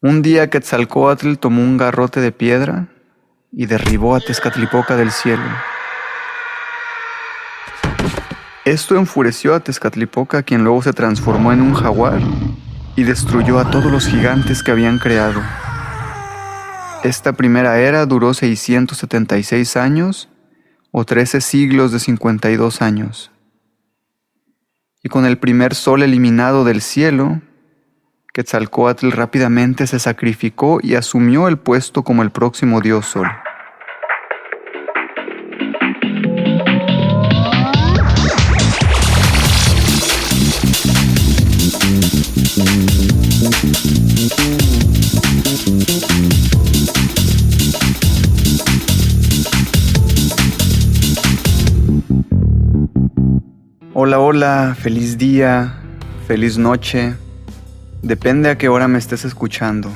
Un día Quetzalcóatl tomó un garrote de piedra y derribó a Tezcatlipoca del cielo. Esto enfureció a Tezcatlipoca, quien luego se transformó en un jaguar y destruyó a todos los gigantes que habían creado. Esta primera era duró 676 años o 13 siglos de 52 años. Y con el primer sol eliminado del cielo, Quetzalcóatl rápidamente se sacrificó y asumió el puesto como el próximo dios sol. Hola, hola, feliz día, feliz noche. Depende a qué hora me estés escuchando.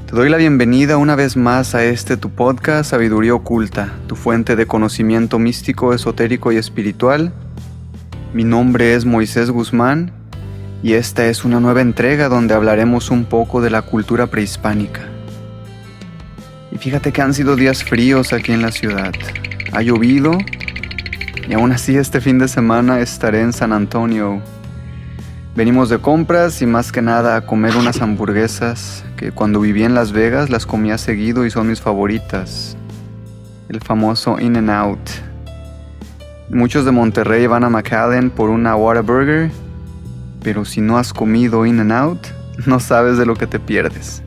Te doy la bienvenida una vez más a tu podcast Sabiduría Oculta, tu fuente de conocimiento místico, esotérico y espiritual. Mi nombre es Moisés Guzmán y esta es una nueva entrega donde hablaremos un poco de la cultura prehispánica. Y fíjate que han sido días fríos aquí en la ciudad. Ha llovido y aún así este fin de semana estaré en San Antonio. Venimos de compras y más que nada a comer unas hamburguesas que cuando viví en Las Vegas las comía seguido y son mis favoritas. El famoso In-N-Out. Muchos de Monterrey van a McAllen por una Whataburger, pero si no has comido In-N-Out, no sabes de lo que te pierdes.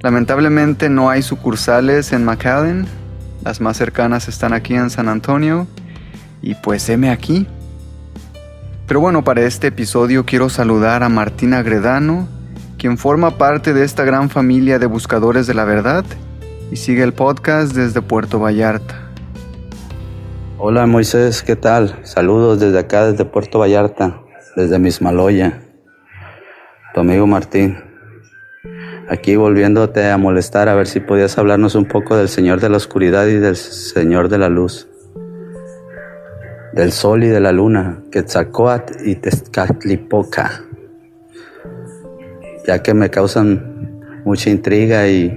Lamentablemente no hay sucursales en McAllen, las más cercanas están aquí en San Antonio y pues heme aquí. Pero bueno, para este episodio quiero saludar a Martín Agredano, quien forma parte de esta gran familia de buscadores de la verdad y sigue el podcast desde Puerto Vallarta. Hola Moisés, ¿qué tal? Saludos desde acá, desde Puerto Vallarta, desde Mismaloya. Tu amigo Martín. Aquí volviéndote a molestar a ver si podías hablarnos un poco del Señor de la Oscuridad y del Señor de la Luz. Del sol y de la luna, Quetzalcóatl y Tezcatlipoca, ya que me causan mucha intriga y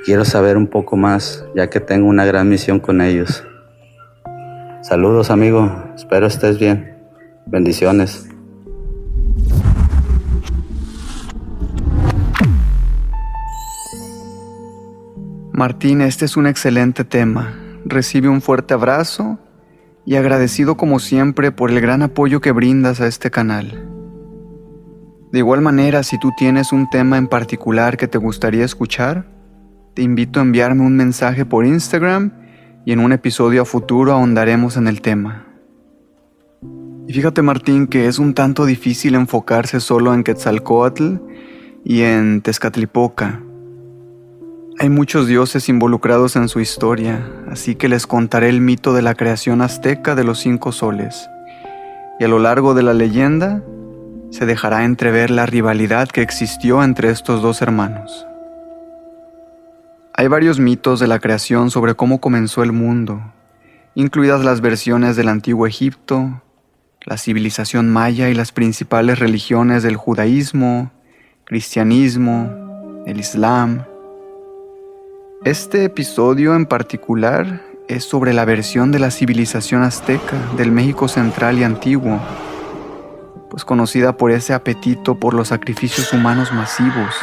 quiero saber un poco más, ya que tengo una gran misión con ellos. Saludos amigo, espero estés bien. Bendiciones. Martín, este es un excelente tema. Recibe un fuerte abrazo y agradecido como siempre por el gran apoyo que brindas a este canal. De igual manera, si tú tienes un tema en particular que te gustaría escuchar, te invito a enviarme un mensaje por Instagram y en un episodio a futuro ahondaremos en el tema. Y fíjate Martín que es un tanto difícil enfocarse solo en Quetzalcóatl y en Tezcatlipoca. Hay muchos dioses involucrados en su historia, así que les contaré el mito de la creación azteca de los 5 soles. Y a lo largo de la leyenda, se dejará entrever la rivalidad que existió entre estos dos hermanos. Hay varios mitos de la creación sobre cómo comenzó el mundo, incluidas las versiones del antiguo Egipto, la civilización maya y las principales religiones del judaísmo, cristianismo, el islam. Este episodio en particular es sobre la versión de la civilización azteca del México central y antiguo, pues conocida por ese apetito por los sacrificios humanos masivos.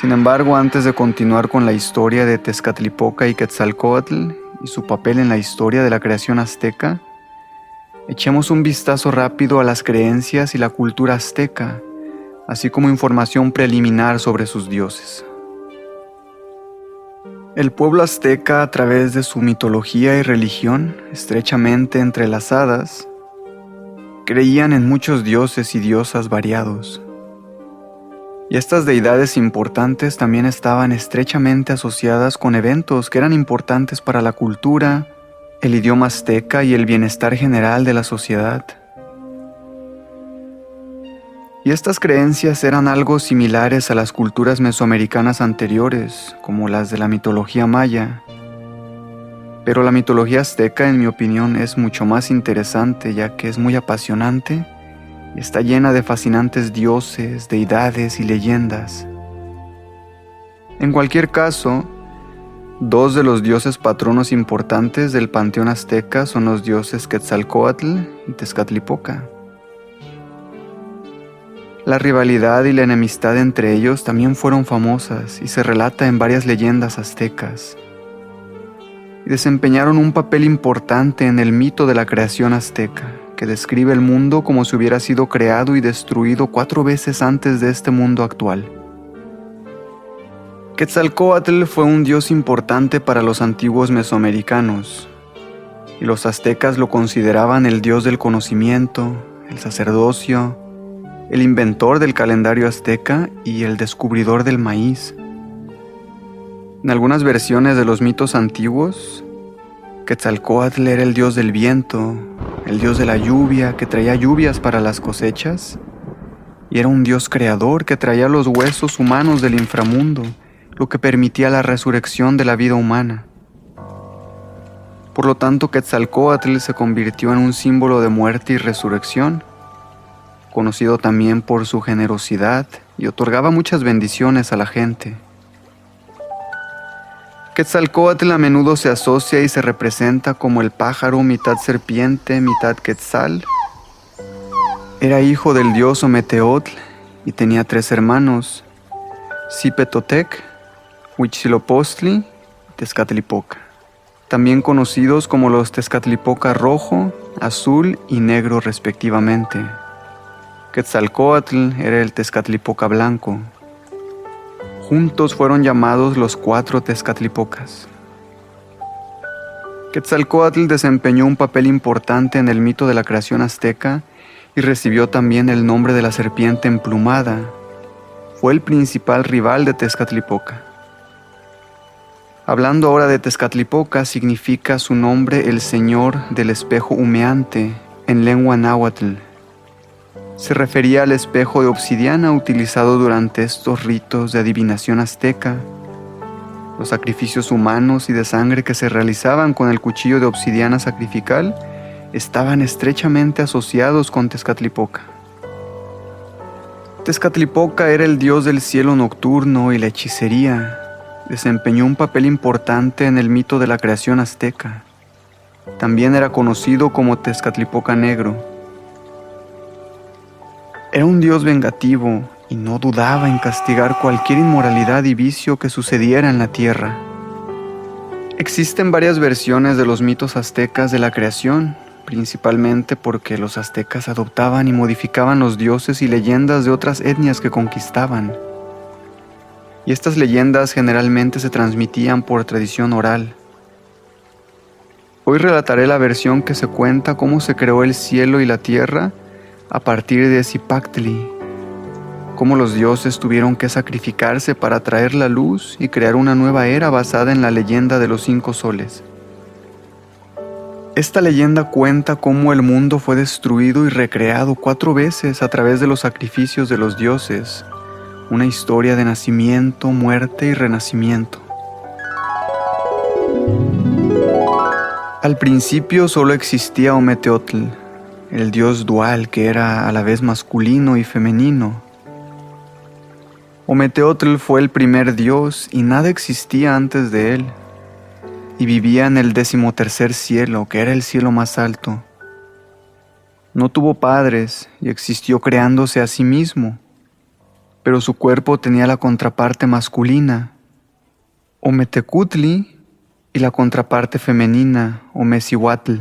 Sin embargo, antes de continuar con la historia de Tezcatlipoca y Quetzalcóatl y su papel en la historia de la creación azteca, echemos un vistazo rápido a las creencias y la cultura azteca, así como información preliminar sobre sus dioses. El pueblo azteca, a través de su mitología y religión, estrechamente entrelazadas, creían en muchos dioses y diosas variados. Y estas deidades importantes también estaban estrechamente asociadas con eventos que eran importantes para la cultura, el idioma azteca y el bienestar general de la sociedad. Y estas creencias eran algo similares a las culturas mesoamericanas anteriores, como las de la mitología maya. Pero la mitología azteca, en mi opinión, es mucho más interesante, ya que es muy apasionante y está llena de fascinantes dioses, deidades y leyendas. En cualquier caso, dos de los dioses patronos importantes del panteón azteca son los dioses Quetzalcóatl y Tezcatlipoca. La rivalidad y la enemistad entre ellos también fueron famosas y se relata en varias leyendas aztecas. Y desempeñaron un papel importante en el mito de la creación azteca, que describe el mundo como si hubiera sido creado y destruido 4 veces antes de este mundo actual. Quetzalcóatl fue un dios importante para los antiguos mesoamericanos, y los aztecas lo consideraban el dios del conocimiento, el sacerdocio, el inventor del calendario azteca y el descubridor del maíz. En algunas versiones de los mitos antiguos, Quetzalcóatl era el dios del viento, el dios de la lluvia que traía lluvias para las cosechas, y era un dios creador que traía los huesos humanos del inframundo, lo que permitía la resurrección de la vida humana. Por lo tanto, Quetzalcóatl se convirtió en un símbolo de muerte y resurrección, conocido también por su generosidad, y otorgaba muchas bendiciones a la gente. Quetzalcóatl a menudo se asocia y se representa como el pájaro mitad serpiente, mitad quetzal. Era hijo del dios Ometeotl y tenía 3 hermanos, Zipetotec, Huitzilopochtli y Tezcatlipoca, también conocidos como los Tezcatlipoca rojo, azul y negro respectivamente. Quetzalcóatl era el Tezcatlipoca blanco. Juntos fueron llamados los 4 Tezcatlipocas. Quetzalcóatl desempeñó un papel importante en el mito de la creación azteca y recibió también el nombre de la serpiente emplumada. Fue el principal rival de Tezcatlipoca. Hablando ahora de Tezcatlipoca, significa su nombre el Señor del espejo humeante en lengua náhuatl. Se refería al espejo de obsidiana utilizado durante estos ritos de adivinación azteca. Los sacrificios humanos y de sangre que se realizaban con el cuchillo de obsidiana sacrificial estaban estrechamente asociados con Tezcatlipoca. Tezcatlipoca era el dios del cielo nocturno y la hechicería. Desempeñó un papel importante en el mito de la creación azteca. También era conocido como Tezcatlipoca Negro. Era un dios vengativo y no dudaba en castigar cualquier inmoralidad y vicio que sucediera en la tierra. Existen varias versiones de los mitos aztecas de la creación, principalmente porque los aztecas adoptaban y modificaban los dioses y leyendas de otras etnias que conquistaban. Y estas leyendas generalmente se transmitían por tradición oral. Hoy relataré la versión que se cuenta cómo se creó el cielo y la tierra a partir de Zipactli, cómo los dioses tuvieron que sacrificarse para traer la luz y crear una nueva era basada en la leyenda de los 5 soles. Esta leyenda cuenta cómo el mundo fue destruido y recreado 4 veces a través de los sacrificios de los dioses, una historia de nacimiento, muerte y renacimiento. Al principio solo existía Ometeotl, el dios dual que era a la vez masculino y femenino. Ometeotl fue el primer dios y nada existía antes de él, y vivía en el 13º cielo, que era el cielo más alto. No tuvo padres y existió creándose a sí mismo, pero su cuerpo tenía la contraparte masculina, Ometecutli, y la contraparte femenina, Omecihuatl.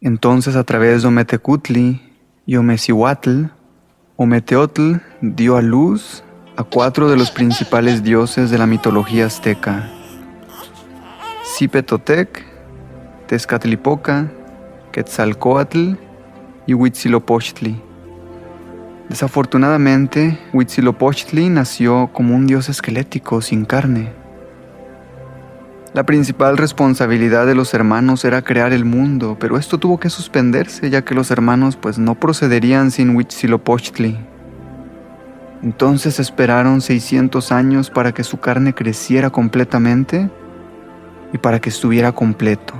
Entonces, a través de Ometecutli y Omecihuatl, Ometeotl dio a luz a 4 de los principales dioses de la mitología azteca: Zipetotec, Tezcatlipoca, Quetzalcóatl y Huitzilopochtli. Desafortunadamente, Huitzilopochtli nació como un dios esquelético sin carne. La principal responsabilidad de los hermanos era crear el mundo, pero esto tuvo que suspenderse ya que los hermanos no procederían sin Huitzilopochtli. Entonces esperaron 600 años para que su carne creciera completamente y para que estuviera completo.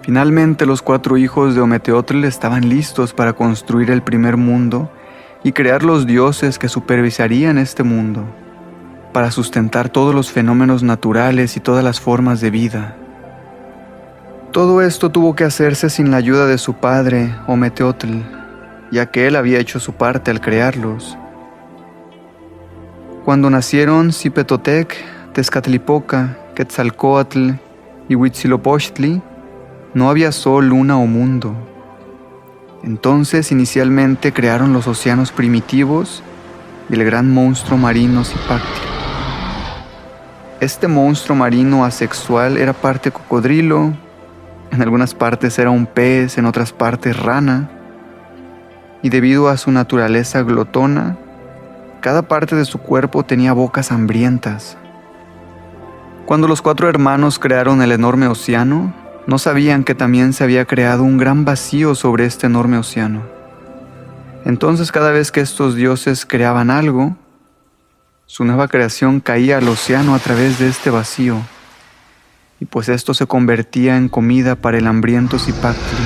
Finalmente los 4 hijos de Ometeotl estaban listos para construir el primer mundo y crear los dioses que supervisarían este mundo, para sustentar todos los fenómenos naturales y todas las formas de vida. Todo esto tuvo que hacerse sin la ayuda de su padre, Ometeotl, ya que él había hecho su parte al crearlos. Cuando nacieron Cipetotec, Tezcatlipoca, Quetzalcóatl y Huitzilopochtli, no había sol, luna o mundo. Entonces inicialmente crearon los océanos primitivos y el gran monstruo marino Zipactli. Este monstruo marino asexual era parte cocodrilo, en algunas partes era un pez, en otras partes rana, y debido a su naturaleza glotona, cada parte de su cuerpo tenía bocas hambrientas. Cuando los 4 hermanos crearon el enorme océano, no sabían que también se había creado un gran vacío sobre este enorme océano. Entonces cada vez que estos dioses creaban algo, su nueva creación caía al océano a través de este vacío, y pues esto se convertía en comida para el hambriento Zipactli.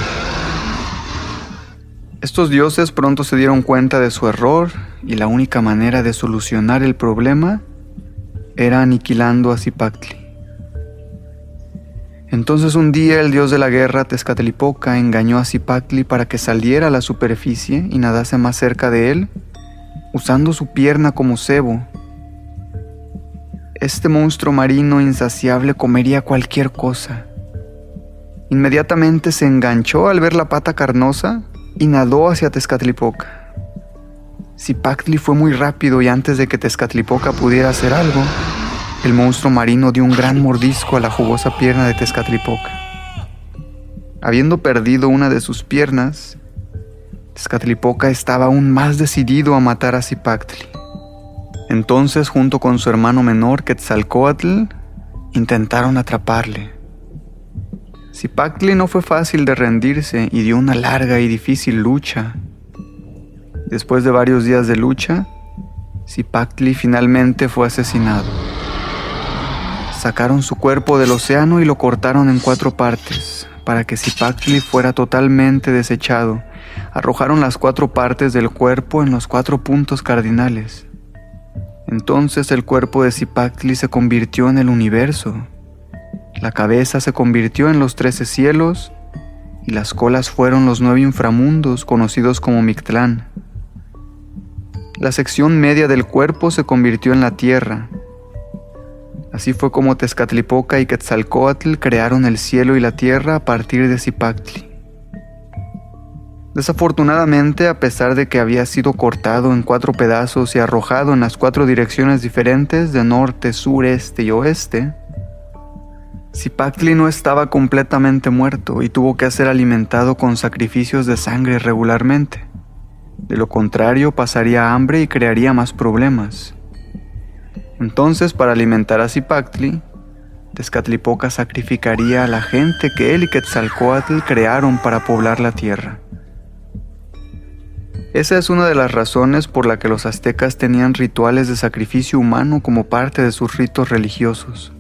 Estos dioses pronto se dieron cuenta de su error y la única manera de solucionar el problema era aniquilando a Zipactli. Entonces un día el dios de la guerra Tezcatlipoca engañó a Zipactli para que saliera a la superficie y nadase más cerca de él, usando su pierna como cebo. Este monstruo marino insaciable comería cualquier cosa. Inmediatamente se enganchó al ver la pata carnosa y nadó hacia Tezcatlipoca. Zipactli fue muy rápido y antes de que Tezcatlipoca pudiera hacer algo, el monstruo marino dio un gran mordisco a la jugosa pierna de Tezcatlipoca. Habiendo perdido una de sus piernas, Tezcatlipoca estaba aún más decidido a matar a Zipactli. Entonces, junto con su hermano menor, Quetzalcóatl, intentaron atraparle. Zipactli no fue fácil de rendirse y dio una larga y difícil lucha. Después de varios días de lucha, Zipactli finalmente fue asesinado. Sacaron su cuerpo del océano y lo cortaron en 4 partes, para que Zipactli fuera totalmente desechado. Arrojaron las 4 partes del cuerpo en los 4 puntos cardinales. Entonces el cuerpo de Zipactli se convirtió en el universo. La cabeza se convirtió en los 13 cielos y las colas fueron los 9 inframundos conocidos como Mictlán. La sección media del cuerpo se convirtió en la tierra. Así fue como Tezcatlipoca y Quetzalcóatl crearon el cielo y la tierra a partir de Zipactli. Desafortunadamente, a pesar de que había sido cortado en 4 pedazos y arrojado en las 4 direcciones diferentes de norte, sur, este y oeste, Zipactli no estaba completamente muerto y tuvo que ser alimentado con sacrificios de sangre regularmente. De lo contrario, pasaría hambre y crearía más problemas. Entonces, para alimentar a Zipactli, Tezcatlipoca sacrificaría a la gente que él y Quetzalcóatl crearon para poblar la tierra. Esa es una de las razones por la que los aztecas tenían rituales de sacrificio humano como parte de sus ritos religiosos.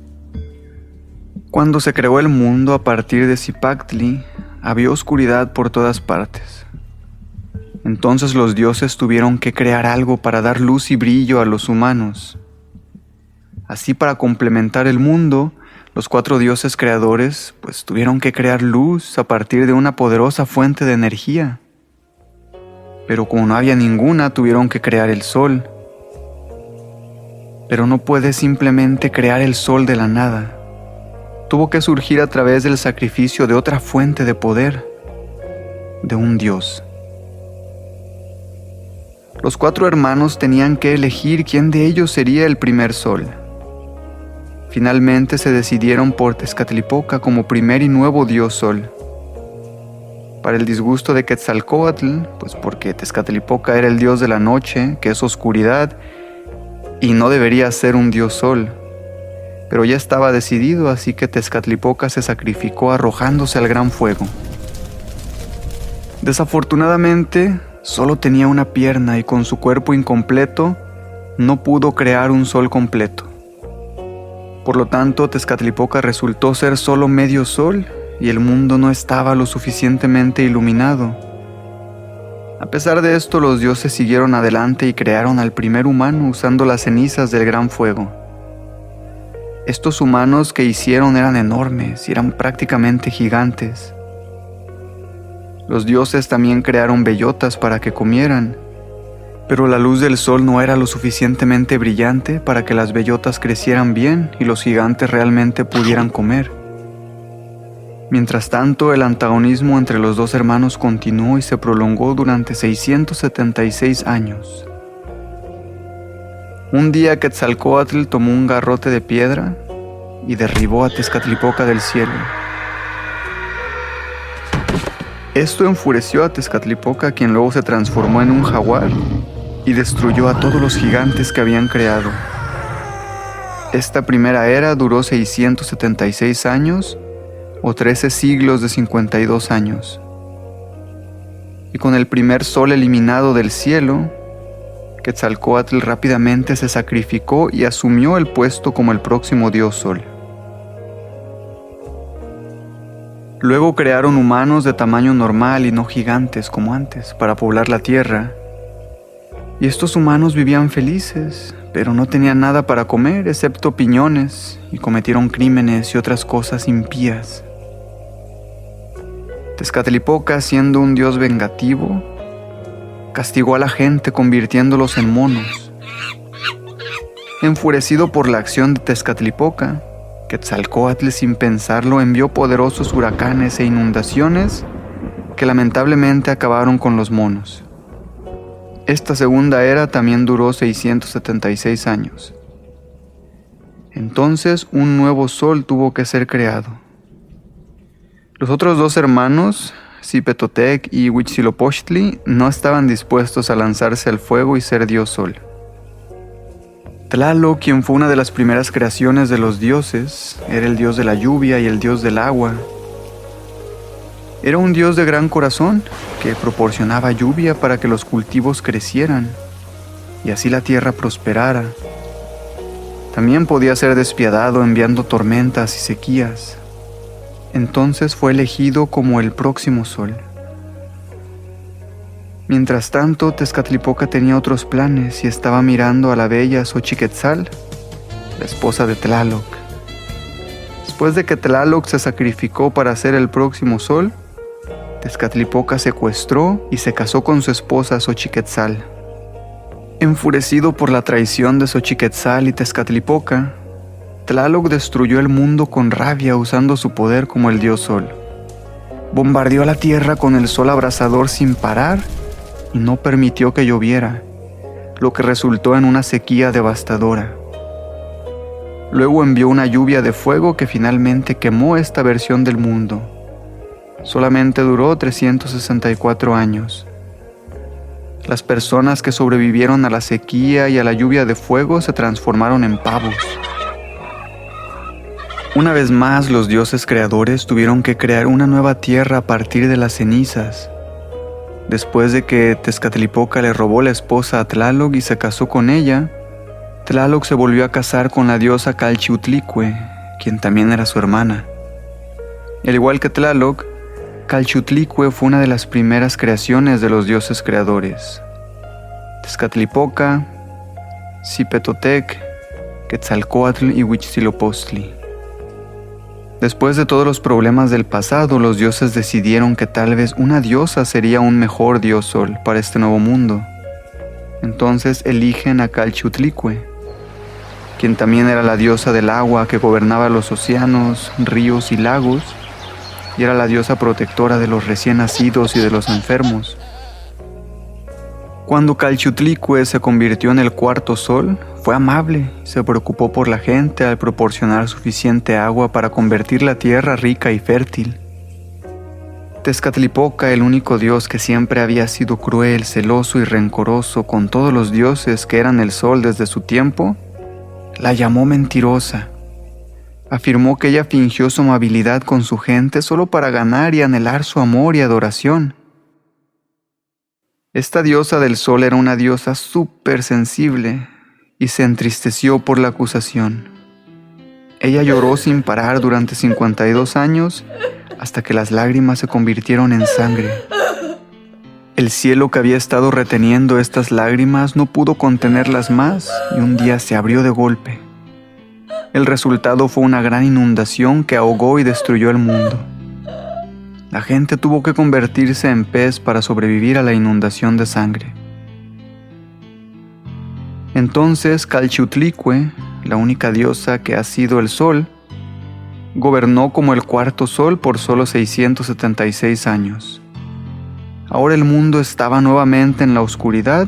Cuando se creó el mundo a partir de Zipactli, había oscuridad por todas partes. Entonces los dioses tuvieron que crear algo para dar luz y brillo a los humanos. Así, para complementar el mundo, los 4 dioses creadores tuvieron que crear luz a partir de una poderosa fuente de energía. Pero como no había ninguna, tuvieron que crear el sol. Pero no puedes simplemente crear el sol de la nada. Tuvo que surgir a través del sacrificio de otra fuente de poder, de un dios. Los 4 hermanos tenían que elegir quién de ellos sería el primer sol. Finalmente se decidieron por Tezcatlipoca como primer y nuevo dios sol. Para el disgusto de Quetzalcóatl, porque Tezcatlipoca era el dios de la noche, que es oscuridad, y no debería ser un dios sol. Pero ya estaba decidido, así que Tezcatlipoca se sacrificó arrojándose al gran fuego. Desafortunadamente, solo tenía una pierna y con su cuerpo incompleto, no pudo crear un sol completo. Por lo tanto, Tezcatlipoca resultó ser solo medio sol y el mundo no estaba lo suficientemente iluminado. A pesar de esto, los dioses siguieron adelante y crearon al primer humano usando las cenizas del gran fuego. Estos humanos que hicieron eran enormes y eran prácticamente gigantes. Los dioses también crearon bellotas para que comieran, pero la luz del sol no era lo suficientemente brillante para que las bellotas crecieran bien y los gigantes realmente pudieran comer. Mientras tanto, el antagonismo entre los dos hermanos continuó y se prolongó durante 676 años. Un día Quetzalcóatl tomó un garrote de piedra y derribó a Tezcatlipoca del cielo. Esto enfureció a Tezcatlipoca, quien luego se transformó en un jaguar y destruyó a todos los gigantes que habían creado. Esta primera era duró 676 años o 13 siglos de 52 años. Y con el primer sol eliminado del cielo, Quetzalcóatl rápidamente se sacrificó y asumió el puesto como el próximo dios sol. Luego crearon humanos de tamaño normal y no gigantes como antes para poblar la tierra. Y estos humanos vivían felices, pero no tenían nada para comer excepto piñones y cometieron crímenes y otras cosas impías. Tezcatlipoca, siendo un dios vengativo, castigó a la gente convirtiéndolos en monos. Enfurecido por la acción de Tezcatlipoca, Quetzalcóatl sin pensarlo envió poderosos huracanes e inundaciones que lamentablemente acabaron con los monos. Esta segunda era también duró 676 años. Entonces un nuevo sol tuvo que ser creado. Los otros dos hermanos, Zipetotec y Huitzilopochtli, no estaban dispuestos a lanzarse al fuego y ser dios sol. Tlaloc, quien fue una de las primeras creaciones de los dioses, era el dios de la lluvia y el dios del agua. Era un dios de gran corazón que proporcionaba lluvia para que los cultivos crecieran y así la tierra prosperara. También podía ser despiadado enviando tormentas y sequías. Entonces fue elegido como el próximo sol. Mientras tanto, Tezcatlipoca tenía otros planes y estaba mirando a la bella Xochiquetzal, la esposa de Tlaloc. Después de que Tlaloc se sacrificó para ser el próximo sol, Tezcatlipoca secuestró y se casó con su esposa Xochiquetzal. Enfurecido por la traición de Xochiquetzal y Tezcatlipoca, Tlaloc destruyó el mundo con rabia usando su poder como el dios sol. Bombardeó la tierra con el sol abrasador sin parar y no permitió que lloviera, lo que resultó en una sequía devastadora. Luego envió una lluvia de fuego que finalmente quemó esta versión del mundo. Solamente duró 364 años. Las personas que sobrevivieron a la sequía y a la lluvia de fuego se transformaron en pavos. Una vez más, los dioses creadores tuvieron que crear una nueva tierra a partir de las cenizas. Después de que Tezcatlipoca le robó la esposa a Tlaloc y se casó con ella, Tlaloc se volvió a casar con la diosa Calchiutlicue, quien también era su hermana. Al igual que Tlaloc, Calchiutlicue fue una de las primeras creaciones de los dioses creadores. Tezcatlipoca, Zipetotec, Quetzalcóatl y Huitzilopochtli. Después de todos los problemas del pasado, los dioses decidieron que tal vez una diosa sería un mejor dios sol para este nuevo mundo. Entonces eligen a Calchiutlicue, quien también era la diosa del agua que gobernaba los océanos, ríos y lagos, y era la diosa protectora de los recién nacidos y de los enfermos. Cuando Calchiutlicue se convirtió en el cuarto sol, fue amable, se preocupó por la gente al proporcionar suficiente agua para convertir la tierra rica y fértil. Tezcatlipoca, el único dios que siempre había sido cruel, celoso y rencoroso con todos los dioses que eran el sol desde su tiempo, la llamó mentirosa. Afirmó que ella fingió su amabilidad con su gente solo para ganar y anhelar su amor y adoración. Esta diosa del sol era una diosa súper sensible y se entristeció por la acusación. Ella lloró sin parar durante 52 años hasta que las lágrimas se convirtieron en sangre. El cielo que había estado reteniendo estas lágrimas no pudo contenerlas más y un día se abrió de golpe. El resultado fue una gran inundación que ahogó y destruyó el mundo. La gente tuvo que convertirse en pez para sobrevivir a la inundación de sangre. Entonces Calchiutlicue, la única diosa que ha sido el sol, gobernó como el cuarto sol por solo 676 años. Ahora el mundo estaba nuevamente en la oscuridad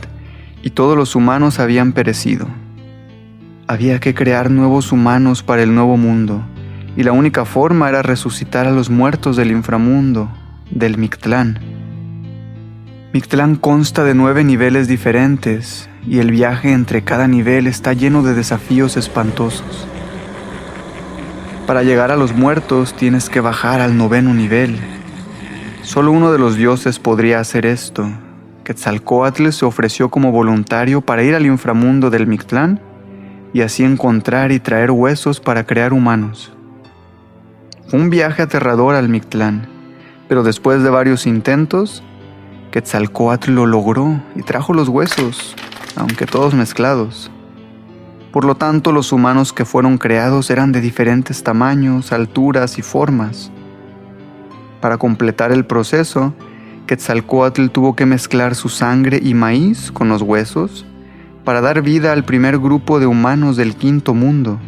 y todos los humanos habían perecido. Había que crear nuevos humanos para el nuevo mundo, y la única forma era resucitar a los muertos del inframundo, del Mictlán. Mictlán consta de 9 niveles diferentes, y el viaje entre cada nivel está lleno de desafíos espantosos. Para llegar a los muertos tienes que bajar al 9º nivel. Solo uno de los dioses podría hacer esto. Quetzalcóatl se ofreció como voluntario para ir al inframundo del Mictlán y así encontrar y traer huesos para crear humanos. Fue un viaje aterrador al Mictlán, pero después de varios intentos, Quetzalcóatl lo logró y trajo los huesos, aunque todos mezclados. Por lo tanto, los humanos que fueron creados eran de diferentes tamaños, alturas y formas. Para completar el proceso, Quetzalcóatl tuvo que mezclar su sangre y maíz con los huesos para dar vida al primer grupo de humanos del quinto mundo.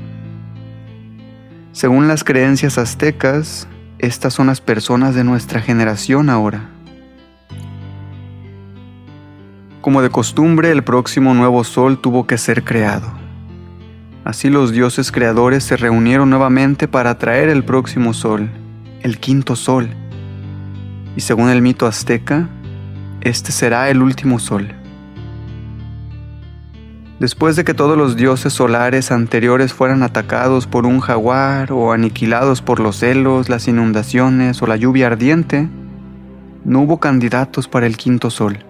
Según las creencias aztecas, estas son las personas de nuestra generación ahora. Como de costumbre, el próximo nuevo sol tuvo que ser creado. Así los dioses creadores se reunieron nuevamente para traer el próximo sol, el quinto sol. Y según el mito azteca, este será el último sol. Después de que todos los dioses solares anteriores fueran atacados por un jaguar o aniquilados por los celos, las inundaciones o la lluvia ardiente, no hubo candidatos para el quinto sol.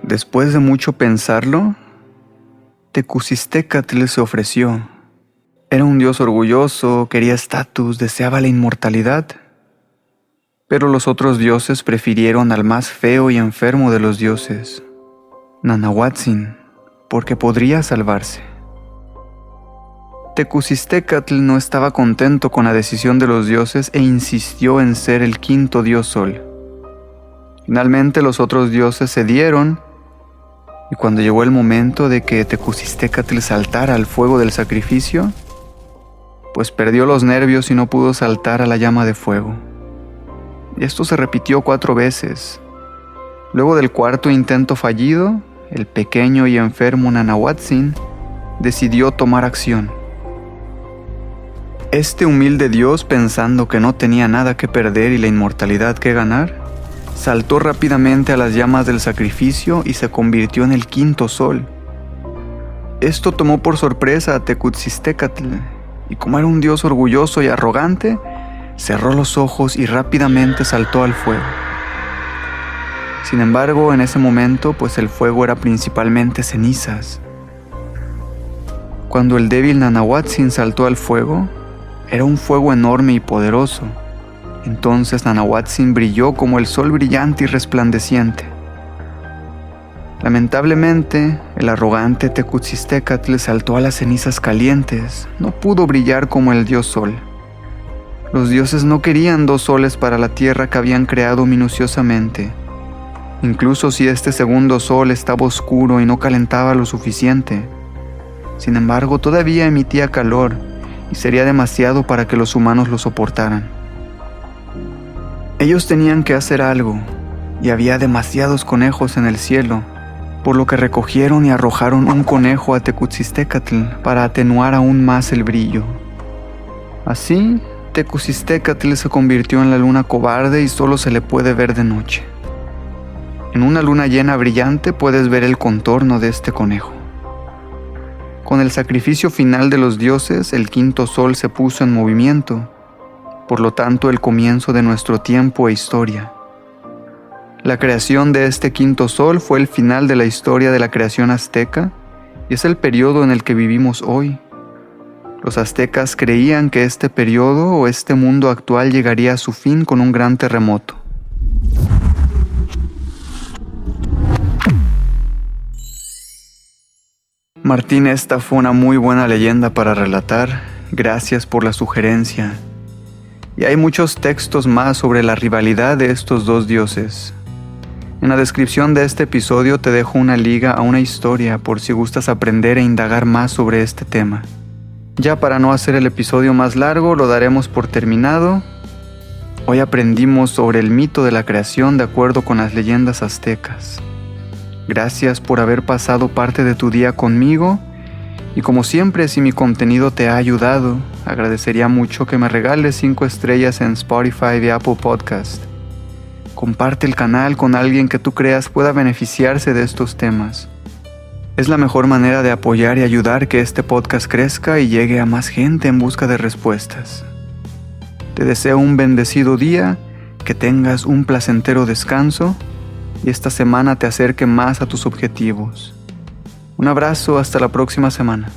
Después de mucho pensarlo, Tecusistecatl se ofreció. Era un dios orgulloso, quería estatus, deseaba la inmortalidad. Pero los otros dioses prefirieron al más feo y enfermo de los dioses, Nanahuatzin, porque podría salvarse. Tecusistecatl no estaba contento con la decisión de los dioses e insistió en ser el quinto dios sol. Finalmente los otros dioses cedieron, y cuando llegó el momento de que Tecusistecatl saltara al fuego del sacrificio, pues perdió los nervios y no pudo saltar a la llama de fuego. Y esto se repitió 4 veces. Luego del cuarto intento fallido, el pequeño y enfermo Nanahuatzin decidió tomar acción. Este humilde dios, pensando que no tenía nada que perder y la inmortalidad que ganar, saltó rápidamente a las llamas del sacrificio y se convirtió en el quinto sol. Esto tomó por sorpresa a Tecusistecatl, y como era un dios orgulloso y arrogante, cerró los ojos y rápidamente saltó al fuego. Sin embargo, en ese momento, pues el fuego era principalmente cenizas. Cuando el débil Nanahuatzin saltó al fuego, era un fuego enorme y poderoso. Entonces Nanahuatzin brilló como el sol brillante y resplandeciente. Lamentablemente, el arrogante Tecusistecatl saltó a las cenizas calientes. No pudo brillar como el dios sol. Los dioses no querían 2 soles para la tierra que habían creado minuciosamente. Incluso si este segundo sol estaba oscuro y no calentaba lo suficiente. Sin embargo, todavía emitía calor y sería demasiado para que los humanos lo soportaran. Ellos tenían que hacer algo, y había demasiados conejos en el cielo, por lo que recogieron y arrojaron un conejo a Tecusistecatl para atenuar aún más el brillo. Así, Tecusistecatl se convirtió en la luna cobarde y solo se le puede ver de noche. En una luna llena brillante puedes ver el contorno de este conejo. Con el sacrificio final de los dioses, el quinto sol se puso en movimiento, por lo tanto el comienzo de nuestro tiempo e historia. La creación de este quinto sol fue el final de la historia de la creación azteca y es el periodo en el que vivimos hoy. Los aztecas creían que este periodo o este mundo actual llegaría a su fin con un gran terremoto. Martín, esta fue una muy buena leyenda para relatar. Gracias por la sugerencia. Y hay muchos textos más sobre la rivalidad de estos dos dioses. En la descripción de este episodio te dejo una liga a una historia por si gustas aprender e indagar más sobre este tema. Ya para no hacer el episodio más largo, lo daremos por terminado. Hoy aprendimos sobre el mito de la creación de acuerdo con las leyendas aztecas. Gracias por haber pasado parte de tu día conmigo. Y como siempre, si mi contenido te ha ayudado, agradecería mucho que me regales 5 estrellas en Spotify y Apple Podcast. Comparte el canal con alguien que tú creas pueda beneficiarse de estos temas. Es la mejor manera de apoyar y ayudar que este podcast crezca y llegue a más gente en busca de respuestas. Te deseo un bendecido día, que tengas un placentero descanso y esta semana te acerque más a tus objetivos. Un abrazo, hasta la próxima semana.